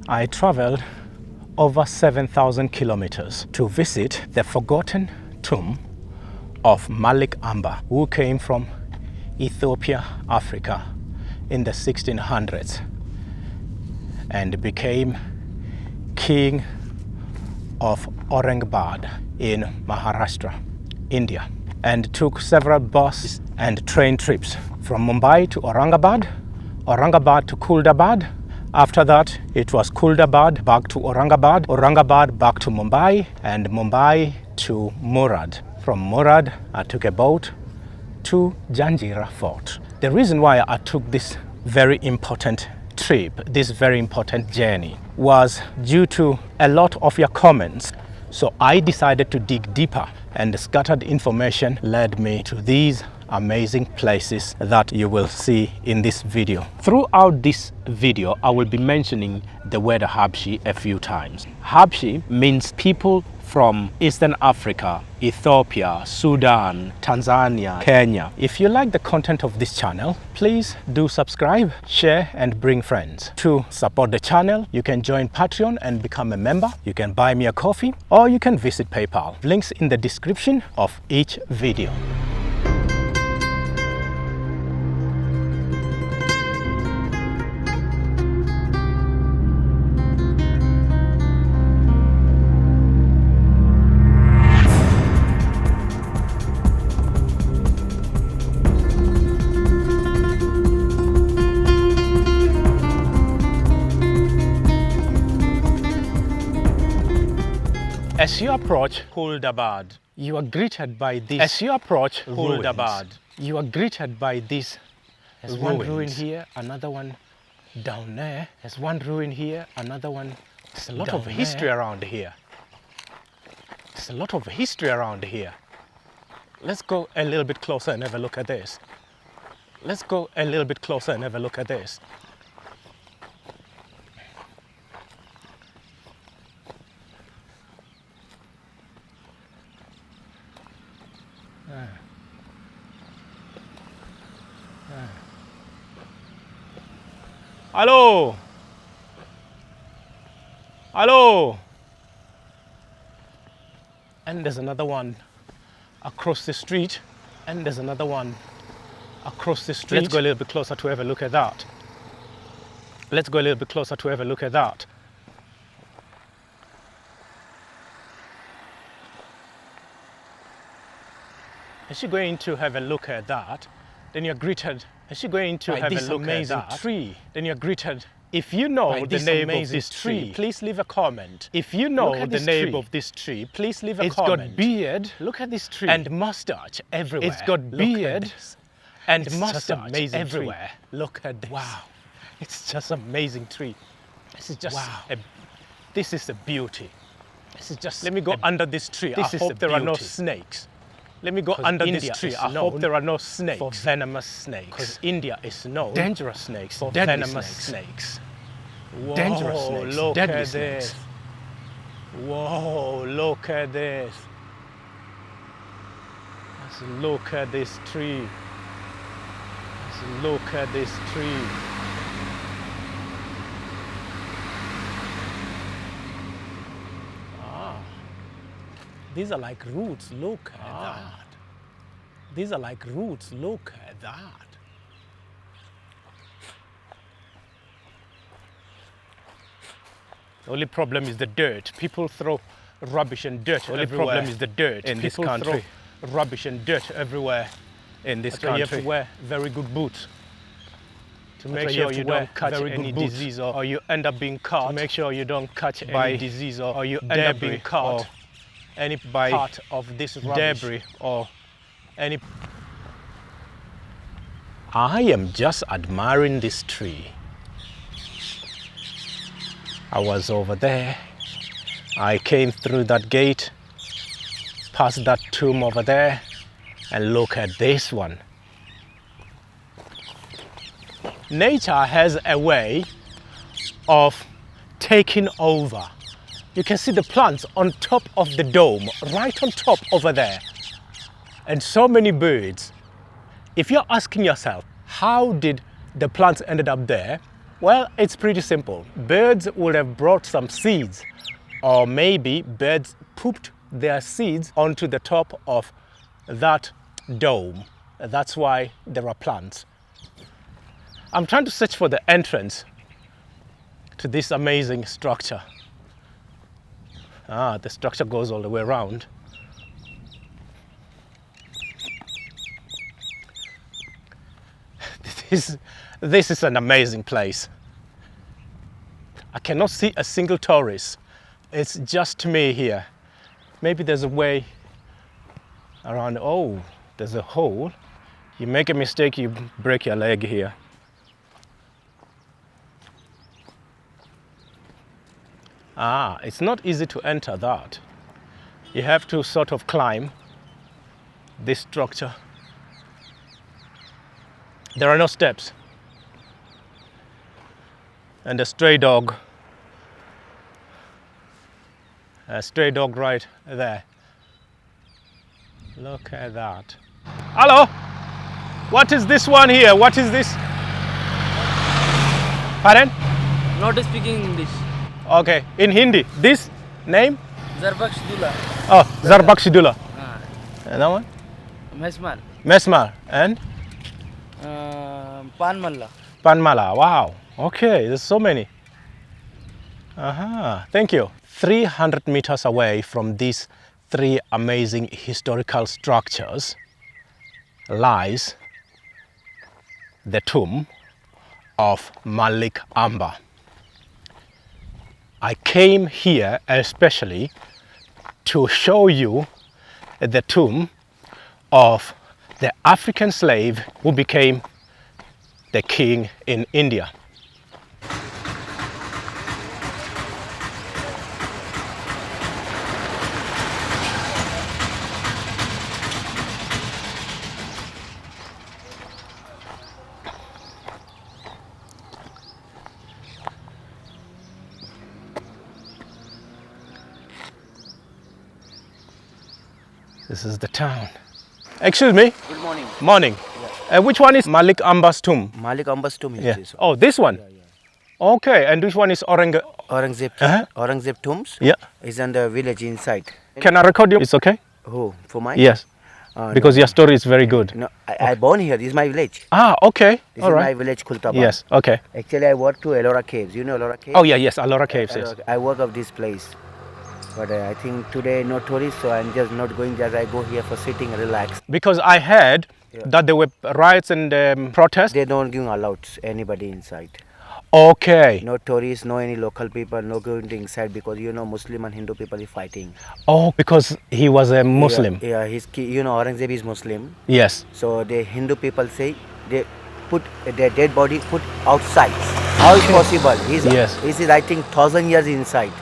I traveled over 7,000 kilometers to visit the forgotten tomb of Malik Amber, who came from Ethiopia, Africa in the 1600s and became king of Aurangabad in Maharashtra, India, and took several bus and train trips from Mumbai to Aurangabad, Aurangabad to Khuldabad. After that, it was Khuldabad back to Aurangabad, Aurangabad back to Mumbai, and Mumbai to Murad. From Murad, I took a boat to Janjira Fort. The reason why I took this very important trip, this very important journey, was due to a lot of your comments. So I decided to dig deeper, and the scattered information led me to these amazing places that you will see in this video. Throughout this video, I will be mentioning the word Habshi a few times. Habshi means people from Eastern Africa, Ethiopia, Sudan, Tanzania, Kenya. If you like the content of this channel, please do subscribe, share, and bring friends. To support the channel, you can join Patreon and become a member. You can buy me a coffee, or you can visit PayPal. Links in the description of each video. As you approach Khuldabad, you are greeted by this. As you approach Khuldabad, you are greeted by this. There's one ruin here, another one down there. There's one ruin here, another one. There's a lot of history around here. There's a lot of history around here. Let's go a little bit closer and have a look at this. Let's go a little bit closer and have a look at this. Hello. Hello. And there's another one across the street. And there's another one across the street. Let's go a little bit closer to have a look at that. Let's go a little bit closer to have a look at that. As you're going to have a look at that, then you're greeted. As you're going to have a look at that tree, then you're greeted. If you know the name of this tree, please leave a comment. If you know the name of this tree, please leave a comment. It's got beard. Look at this tree. And mustache everywhere. It's got beard and mustache everywhere. Look at this. Wow. It's just an amazing tree. This is just this is a beauty. This is just. Let me go under this tree. I hope there are no snakes. Let me go under this tree. I hope there are no snakes. For venomous snakes. Because India is known dangerous snakes for venomous snakes. Whoa, dangerous snakes. Look at this. Whoa, look at this. Let's look at this tree. Let's look at this tree. These are like roots, look at that. These are like roots, look at that. The only problem is the dirt. People throw rubbish and dirt everywhere. The only problem is the dirt in this country. Throw rubbish and dirt everywhere in this country. You have to wear very good boots to make sure you don't catch any disease or you end up being caught. To make sure you don't catch any disease or you end up being caught. Any part of this debris or any. I am just admiring this tree. I was over there. I came through that gate, past that tomb over there, and look at this one. Nature has a way of taking over. You can see the plants on top of the dome, right on top over there. And so many birds. If you're asking yourself, how did the plants ended up there? Well, it's pretty simple. Birds would have brought some seeds, or maybe birds pooped their seeds onto the top of that dome. That's why there are plants. I'm trying to search for the entrance to this amazing structure. The structure goes all the way around. This is an amazing place. I cannot see a single tourist. It's just me here. Maybe there's a way around. Oh, there's a hole. You make a mistake, you break your leg here. It's not easy to enter that. You have to sort of climb this structure. There are no steps. And a stray dog right there. Look at that. Hello? What is this one here? What is this? Pardon? Not speaking English. Okay, in Hindi. This name? Zarbakshidullah. Oh, Zarbakshidullah. And that one? Mesmar. Mesmar. And? Panmalla. Panmala. Wow. Okay, there's so many. Thank you. 300 meters away from these three amazing historical structures lies the tomb of Malik Amber. I came here especially to show you the tomb of the African slave who became the king in India. This is the town. Excuse me? Good morning. Morning. Yeah. Which one is Malik Amber's tomb? Malik Amber's tomb is Yeah. this one. Oh, this one? Yeah. Okay, and which one is Aurangzeb. Aurangzeb tombs. Yeah. Is in the village inside. Can I record you? It's okay? Who? For mine? Yes. Because your story is very good. No, I born here. This is my village. Okay. This All is right. my village, Khuldabad. Yes, okay. Actually, I work to Ellora Caves. You know Ellora Caves? Oh, yeah, yes, Ellora Caves, yes. I work of this place. But I think today no tourists, so I'm just not going. Just I go here for sitting, relax. Because I heard that there were riots and protests. They don't give allowed anybody inside. Okay. No tourists, no any local people, no going to inside because you know Muslim and Hindu people is fighting. Oh, because he was a Muslim. Yeah, you know Aurangzeb is Muslim. Yes. So the Hindu people say they put their dead body put outside. How is possible? He's I think 1,000 years inside.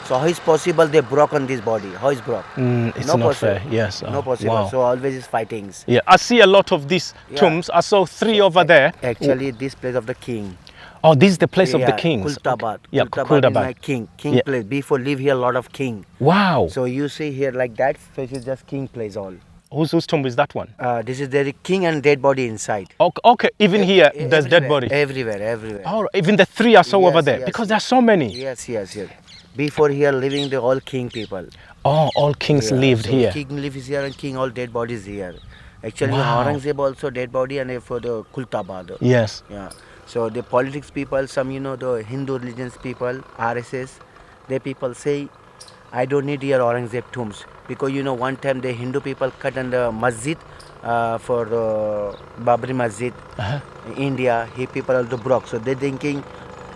So how is possible they broke on this body? How is broke? It's not fair. Yes. No possible. Wow. So always is fightings. Yeah, I see a lot of these tombs. I saw 3 over there. Actually, this place of the king. Oh, this is the place of the kings. Khuldabad. Okay. Yeah, Khuldabad is my king place. Before live here a lot of king. Wow. So you see here like that, this is just king place all. Whose tomb is that one? This is the king and dead body inside. Okay. Even here, there's dead body. Everywhere. Oh, even the 3 I saw over there. Because there are so many. Yes. Before here living the all king people. Oh, all kings lived here. King lives here and king all dead bodies here. Actually, Wow. Aurangzeb also dead body and for the Khuldabad. Yes. Yeah. So the politics people, some the Hindu religions people, RSS, they people say, I don't need your Aurangzeb tombs because one time the Hindu people cut in the masjid for the Babri Masjid, India. He people also broke. So they thinking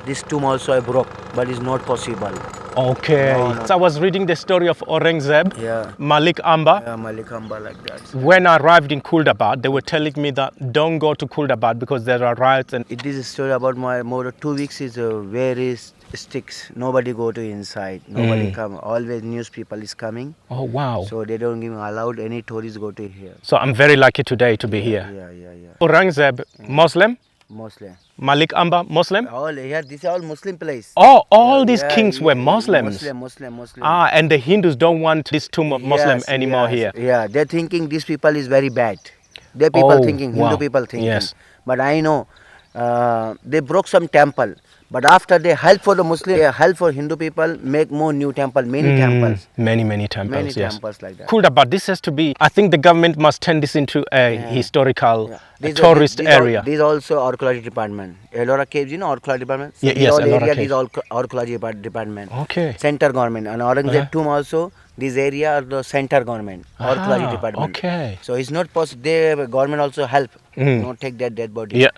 this tomb also I broke, but it's not possible. Okay. No. So I was reading the story of Aurangzeb, Malik Amber. Yeah, Malik Amber like that. When I arrived in Khuldabad, they were telling me that don't go to Khuldabad because there are riots and It is a story about my more 2 weeks is where is sticks. Nobody go to inside. Nobody come. Always news people is coming. Oh, wow. So they don't give allowed any tourists go to here. So I'm very lucky today to be here. Yeah. Aurangzeb, Muslim. Muslim. Malik Amber, Muslim. All here, this is all Muslim place. Oh, all these kings were Muslims. Muslim. And the Hindus don't want this tomb of Muslim anymore here. Yeah, they're thinking these people is very bad. They people thinking, Hindu people thinking. Yes. But I know they broke some temple. But after they help for the Muslim, they help for Hindu people, make more new temple, many temples. Many temples, Many yes. temples like that. Khuldabad, this has to be, I think the government must turn this into a historical tourist area. These also archaeology department. Ellora Caves, archaeology department. So Yes, all Ellora area, Caves. these all archaeology department. Okay. Center government. And Aurangzeb tomb also, this area are the center government, archaeology department. Okay. So it's not possible, the government also help, take that dead body. Yeah.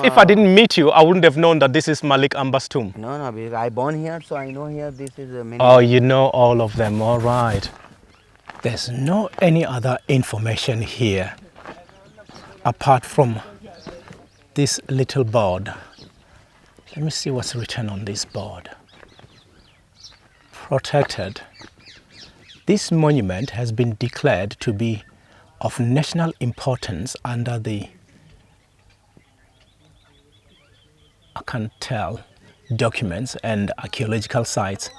If I didn't meet you, I wouldn't have known that this is Malik Ambar's tomb. No, because I born here, so I know here this is a many. Oh, you know all of them, all right. There's no any other information here apart from this little board. Let me see what's written on this board. Protected. This monument has been declared to be of national importance under the, I can't tell, documents and archaeological sites,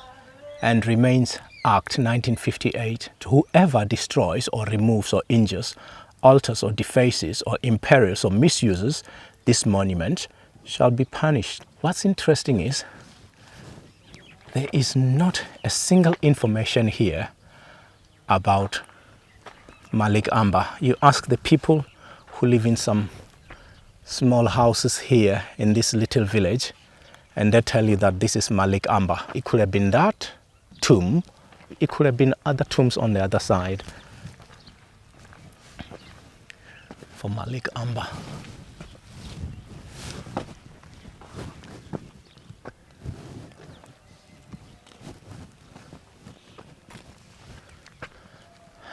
and remains Act 1958. Whoever destroys or removes or injures, alters or defaces or imperils or misuses this monument shall be punished. What's interesting is there is not a single information here about Malik Amber. You ask the people who live in some small houses here in this little village, and they tell you that this is Malik Amber. It could have been that tomb, it could have been other tombs on the other side for Malik Amber.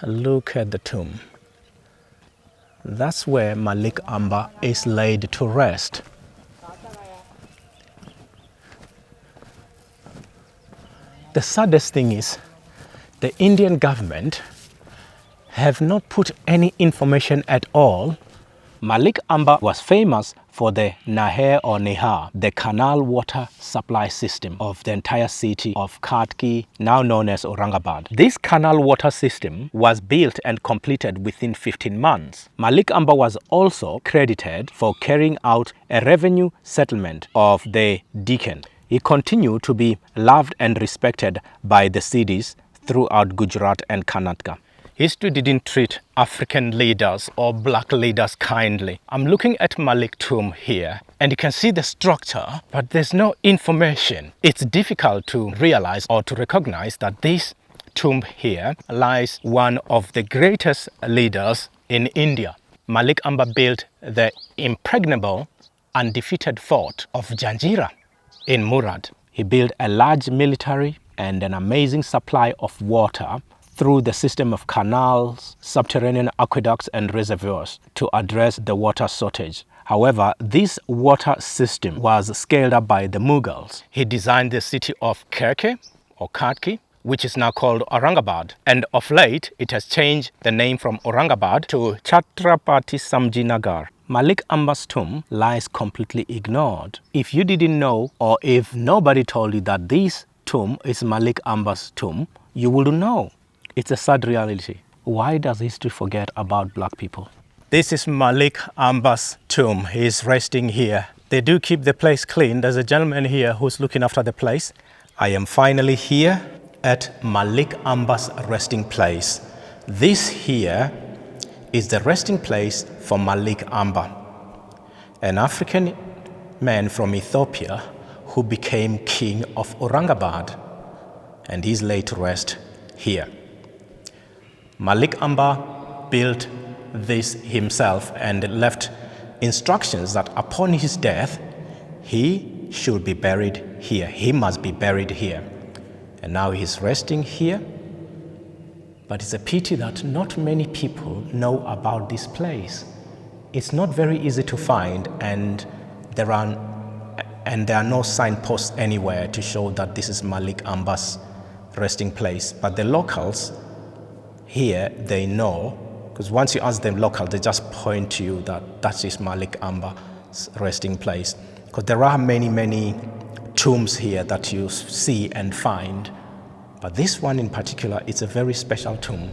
Look at the tomb. That's where Malik Amber is laid to rest. The saddest thing is the Indian government have not put any information at all. Malik Amber was famous for the Nahar or Nehar, the canal water supply system of the entire city of Khatki, now known as Aurangabad. This canal water system was built and completed within 15 months. Malik Amber was also credited for carrying out a revenue settlement of the Deccan. He continued to be loved and respected by the Siddis throughout Gujarat and Karnataka. History didn't treat African leaders or black leaders kindly. I'm looking at Malik tomb here, and you can see the structure, but there's no information. It's difficult to realize or to recognize that this tomb here lies one of the greatest leaders in India. Malik Amber built the impregnable, undefeated fort of Janjira in Murad. He built a large military and an amazing supply of water through the system of canals, subterranean aqueducts and reservoirs to address the water shortage. However, this water system was scaled up by the Mughals. He designed the city of Khatki, which is now called Aurangabad, and of late it has changed the name from Aurangabad to Chhatrapati Sambhajinagar. Malik Amber's tomb lies completely ignored. If you didn't know, or if nobody told you that this tomb is Malik Amber's tomb, you wouldn't know. It's a sad reality. Why does history forget about black people? This is Malik Amber's tomb. He is resting here. They do keep the place clean. There's a gentleman here who's looking after the place. I am finally here at Malik Amber's resting place. This here is the resting place for Malik Amber, an African man from Ethiopia who became king of Aurangabad, and he's laid to rest here. Malik Amber built this himself and left instructions that upon his death, he should be buried here. He must be buried here. And now he's resting here. But it's a pity that not many people know about this place. It's not very easy to find, and there are no signposts anywhere to show that this is Malik Amber's resting place. But the locals here, they know, because once you ask them local, they just point to you that is Malik Amber's resting place. Because there are many tombs here that you see and find, but this one in particular, it's a very special tomb.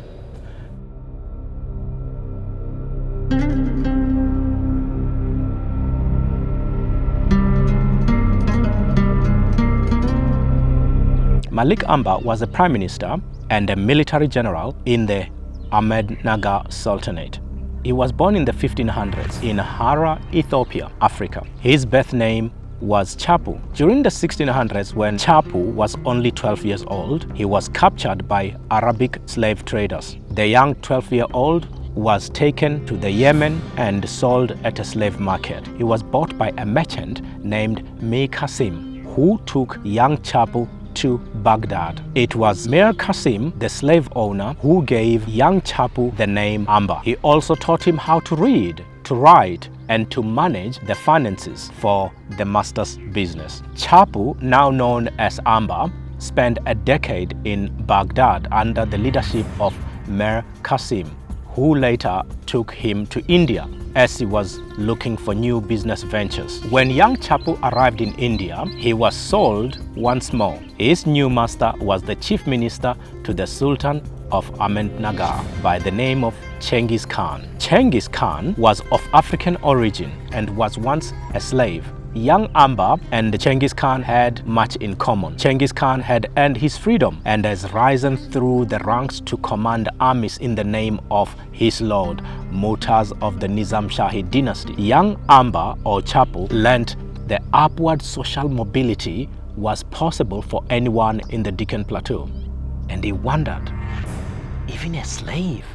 Malik Amber was a prime minister and a military general in the Ahmednagar Sultanate. He was born in the 1500s in Hara, Ethiopia, Africa. His birth name was Chapu. During the 1600s, when Chapu was only 12 years old, he was captured by Arabic slave traders. The young 12-year-old was taken to the Yemen and sold at a slave market. He was bought by a merchant named Mir Qasim, who took young Chapu to Baghdad. It was Mir Qasim, the slave owner, who gave young Chapu the name Amber. He also taught him how to read, to write, and to manage the finances for the master's business. Chapu, now known as Amber, spent a decade in Baghdad under the leadership of Mir Qasim, who later took him to India as he was looking for new business ventures. When young Chapu arrived in India, he was sold once more. His new master was the chief minister to the Sultan of Ahmednagar by the name of Chengiz Khan. Chengiz Khan was of African origin and was once a slave. Young Amber and Chengiz Khan had much in common. Chengiz Khan had earned his freedom and has risen through the ranks to command armies in the name of his lord, Mumtaz of the Nizam Shahi dynasty. Young Amber, or Chapu, learnt the upward social mobility was possible for anyone in the Deccan Plateau. And he wondered, even a slave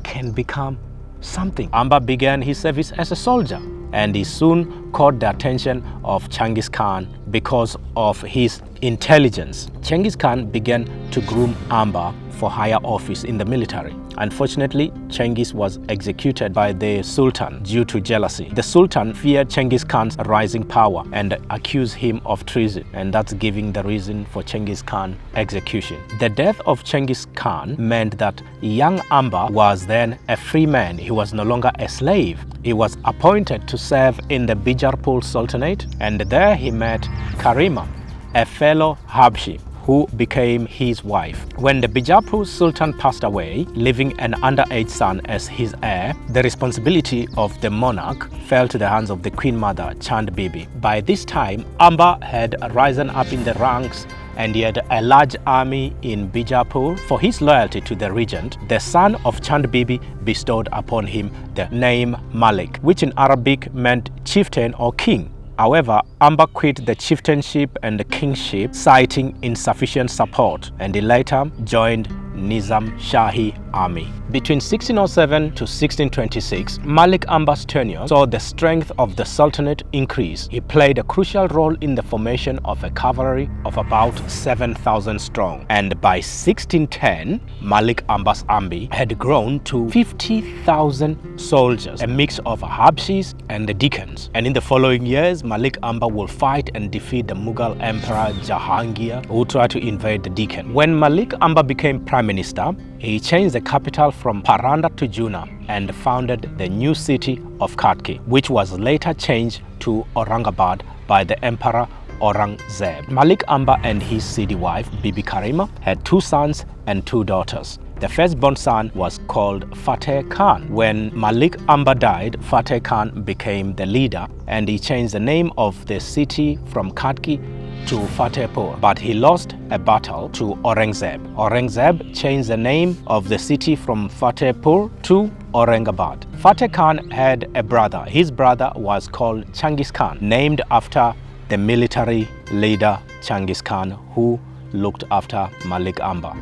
can become something. Amber began his service as a soldier, and he soon caught the attention of Chengiz Khan because of his intelligence. Chengiz Khan began to groom Amber for higher office in the military. Unfortunately, Chengiz was executed by the Sultan due to jealousy. The Sultan feared Chengiz Khan's rising power and accused him of treason, and that's giving the reason for Chengiz Khan's execution. The death of Chengiz Khan meant that young Amber was then a free man. He was no longer a slave. He was appointed to serve in the Bijapur Sultanate, and there he met Karima, a fellow Habshi, who became his wife. When the Bijapur Sultan passed away, leaving an underage son as his heir, the responsibility of the monarch fell to the hands of the Queen Mother, Chand Bibi. By this time, Amber had risen up in the ranks and he had a large army in Bijapur. For his loyalty to the regent, the son of Chand Bibi bestowed upon him the name Malik, which in Arabic meant chieftain or king. However, Amber quit the chieftainship and the kingship, citing insufficient support, and he later joined Nizam Shahi army. Between 1607 to 1626, Malik Amber's tenure saw the strength of the Sultanate increase. He played a crucial role in the formation of a cavalry of about 7,000 strong, and by 1610, Malik Amber's army had grown to 50,000 soldiers, a mix of Habshis and the Deccans. And in the following years, Malik Amber will fight and defeat the Mughal Emperor Jahangir, who tried to invade the Deccan. When Malik Amber became prime minister, he changed the capital from Paranda to Juna and founded the new city of Katki, which was later changed to Aurangabad by the Emperor Aurangzeb. Malik Amber and his Siddi wife, Bibi Karima, had 2 sons and 2 daughters. The firstborn son was called Fateh Khan. When Malik Amber died, Fateh Khan became the leader and he changed the name of the city from Katki to Fatehpur, but he lost a battle to Aurangzeb. Aurangzeb changed the name of the city from Fatehpur to Aurangabad. Fateh Khan had a brother. His brother was called Chengiz Khan, named after the military leader Chengiz Khan, who looked after Malik Amber.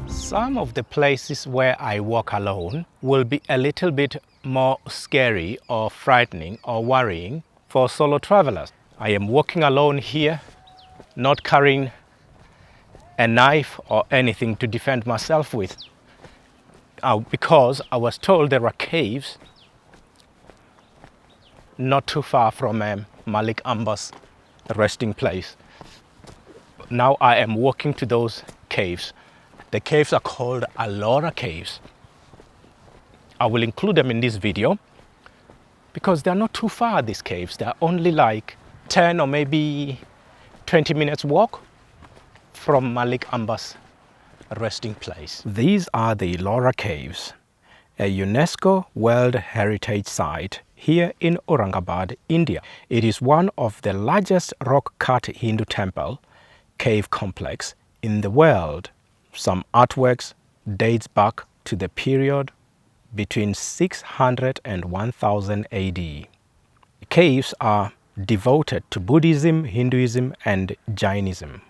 Some of the places where I walk alone will be a little bit more scary or frightening or worrying for solo travelers. I am walking alone here, not carrying a knife or anything to defend myself with, because I was told there are caves not too far from Malik Amber's resting place. Now I am walking to those caves. The caves are called Ellora Caves. I will include them in this video because they're not too far, these caves. They're only like 10 or maybe 20 minutes walk from Malik Ambar's resting place. These are the Ellora Caves, a UNESCO World Heritage Site here in Aurangabad, India. It is one of the largest rock-cut Hindu temple cave complex in the world. Some artworks dates back to the period between 600 and 1000 AD. Caves are devoted to Buddhism, Hinduism and Jainism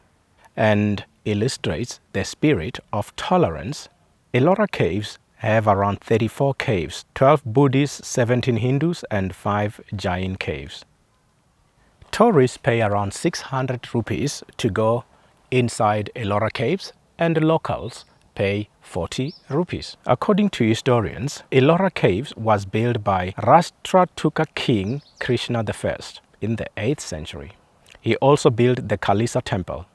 and illustrates the spirit of tolerance. Ellora Caves have around 34 caves, 12 Buddhist, 17 Hindus and 5 Jain caves. Tourists pay around 600 rupees to go inside Ellora Caves and locals pay 40 rupees. According to historians, Ellora Caves was built by Rashtratuka King Krishna I in the 8th century. He also built the Kalisa temple.